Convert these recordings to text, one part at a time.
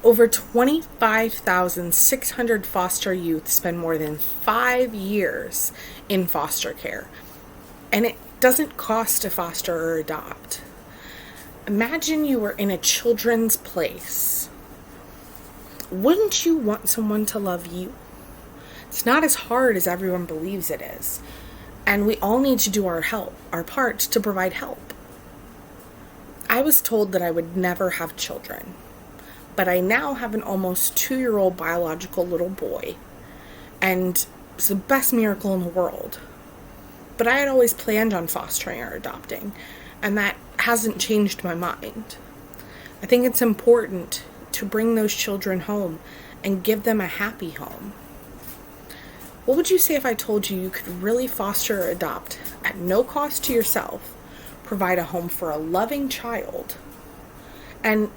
Over 25,600 foster youth spend more than 5 years in foster care. And it doesn't cost to foster or adopt. Imagine you were in a children's place. Wouldn't you want someone to love you? It's not as hard as everyone believes it is. And we all need to do our part to provide help. I was told that I would never have children, but I now have an almost 2-year-old biological little boy, and it's the best miracle in the world. But I had always planned on fostering or adopting, and that hasn't changed my mind. I think it's important to bring those children home and give them a happy home. What would you say if I told you you could really foster or adopt at no cost to yourself, provide a home for a loving child, and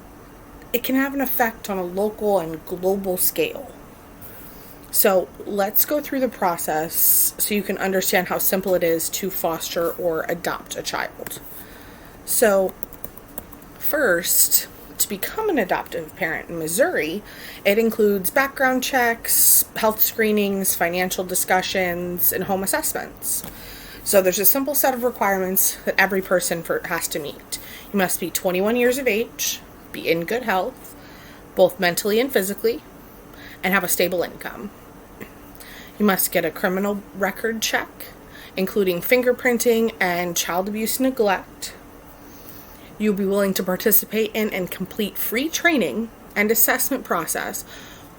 it can have an effect on a local and global scale? So let's go through the process so you can understand how simple it is to foster or adopt a child. So first, to become an adoptive parent in Missouri, it includes background checks, health screenings, financial discussions, and home assessments. So there's a simple set of requirements that every person has to meet. You must be 21 years of age, be in good health, both mentally and physically, and have a stable income. You must get a criminal record check, including fingerprinting and child abuse and neglect. You'll be willing to participate in and complete free training and assessment process,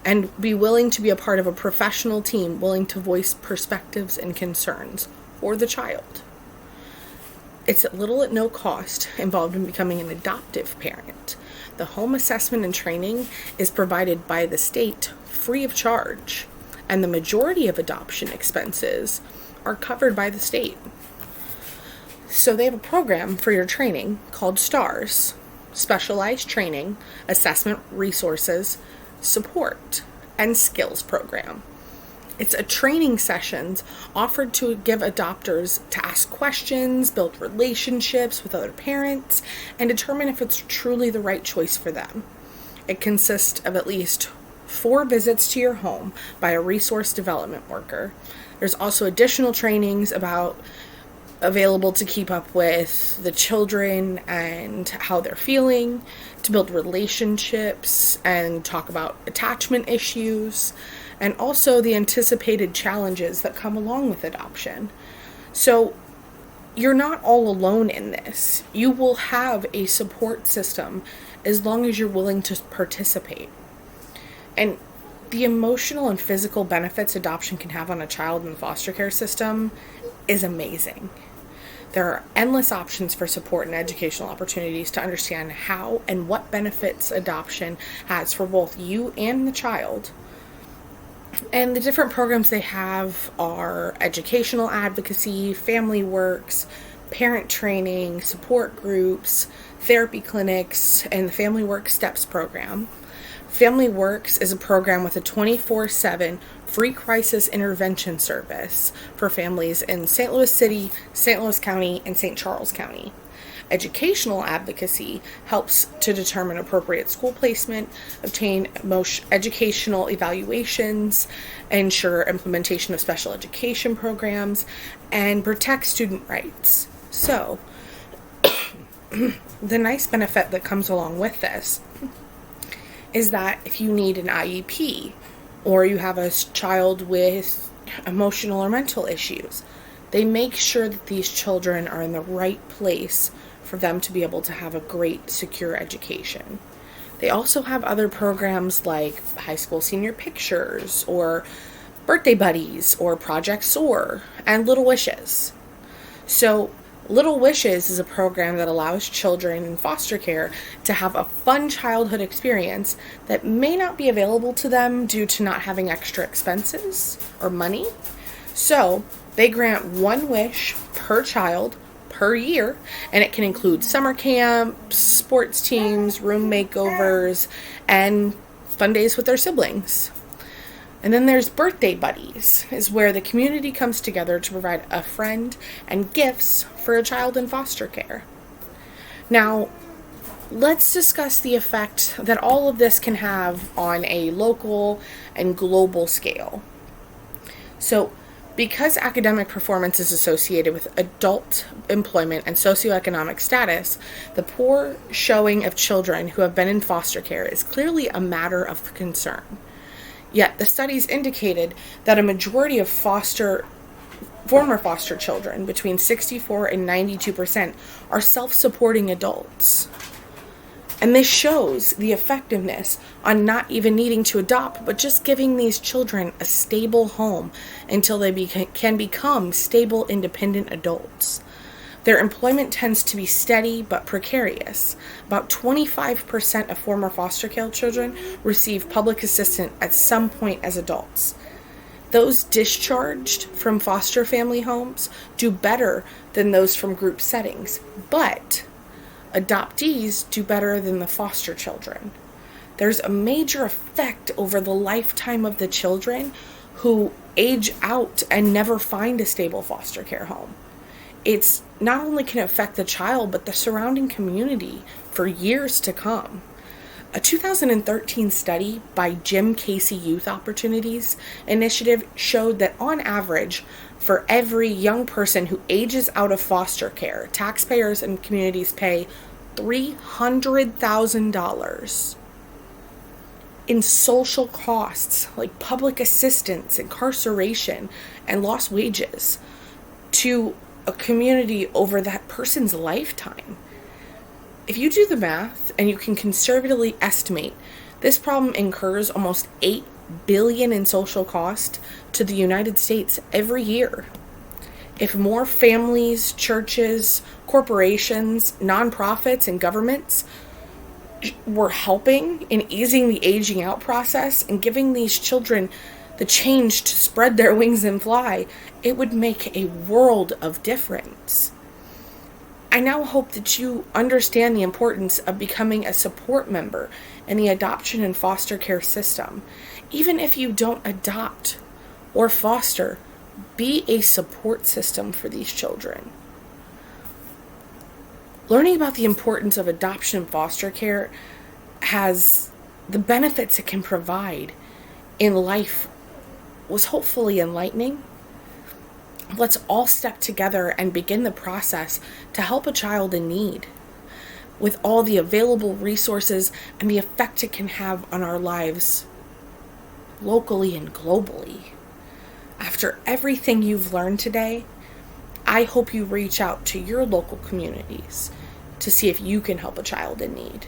and be willing to be a part of a professional team willing to voice perspectives and concerns for the child. It's little at no cost involved in becoming an adoptive parent. The home assessment and training is provided by the state free of charge, and the majority of adoption expenses are covered by the state. So they have a program for your training called STARS, Specialized Training, Assessment Resources, Support, and Skills Program. It's a training sessions offered to give adopters to ask questions, build relationships with other parents, and determine if it's truly the right choice for them. It consists of at least 4 visits to your home by a resource development worker. There's also additional trainings available to keep up with the children and how they're feeling, to build relationships and talk about attachment issues, and also the anticipated challenges that come along with adoption. So you're not all alone in this. You will have a support system as long as you're willing to participate. And the emotional and physical benefits adoption can have on a child in the foster care system is amazing. There are endless options for support and educational opportunities to understand how and what benefits adoption has for both you and the child. And the different programs they have are educational advocacy, family works, parent training, support groups, therapy clinics, and the Family Works Steps program. Family Works is a program with a 24/7 free crisis intervention service for families in St. Louis City, St. Louis County, and St. Charles County. Educational advocacy helps to determine appropriate school placement, obtain educational evaluations, ensure implementation of special education programs, and protect student rights. So, the nice benefit that comes along with this is that if you need an IEP, or you have a child with emotional or mental issues, they make sure that these children are in the right place for them to be able to have a great, secure education. They also have other programs like High School Senior Pictures, or Birthday Buddies, or Project SOAR, and Little Wishes. So Little Wishes is a program that allows children in foster care to have a fun childhood experience that may not be available to them due to not having extra expenses or money. So they grant 1 wish per child per year, and it can include summer camps, sports teams, room makeovers, and fun days with their siblings. And then there's Birthday Buddies, is where the community comes together to provide a friend and gifts for a child in foster care. Now, let's discuss the effect that all of this can have on a local and global scale. So, because academic performance is associated with adult employment and socioeconomic status, the poor showing of children who have been in foster care is clearly a matter of concern. Yet, the studies indicated that a majority of former foster children, between 64 and 92%, are self-supporting adults. And this shows the effectiveness on not even needing to adopt, but just giving these children a stable home until they can become stable, independent adults. Their employment tends to be steady but precarious. About 25% of former foster care children receive public assistance at some point as adults. Those discharged from foster family homes do better than those from group settings, but adoptees do better than the foster children. There's a major effect over the lifetime of the children who age out and never find a stable foster care home. It's not only can it affect the child, but the surrounding community for years to come. A 2013 study by Jim Casey Youth Opportunities Initiative showed that on average, for every young person who ages out of foster care, taxpayers and communities pay $300,000 in social costs like public assistance, incarceration, and lost wages to a community over that person's lifetime. If you do the math and you can conservatively estimate, this problem incurs almost $8 billion in social cost to the United States every year. If more families, churches, corporations, nonprofits, and governments were helping in easing the aging out process and giving these children the change to spread their wings and fly, it would make a world of difference. I now hope that you understand the importance of becoming a support member in the adoption and foster care system. Even if you don't adopt or foster, be a support system for these children. Learning about the importance of adoption and foster care has the benefits it can provide in life was hopefully enlightening. Let's all step together and begin the process to help a child in need with all the available resources and the effect it can have on our lives locally and globally. After everything you've learned today, I hope you reach out to your local communities to see if you can help a child in need.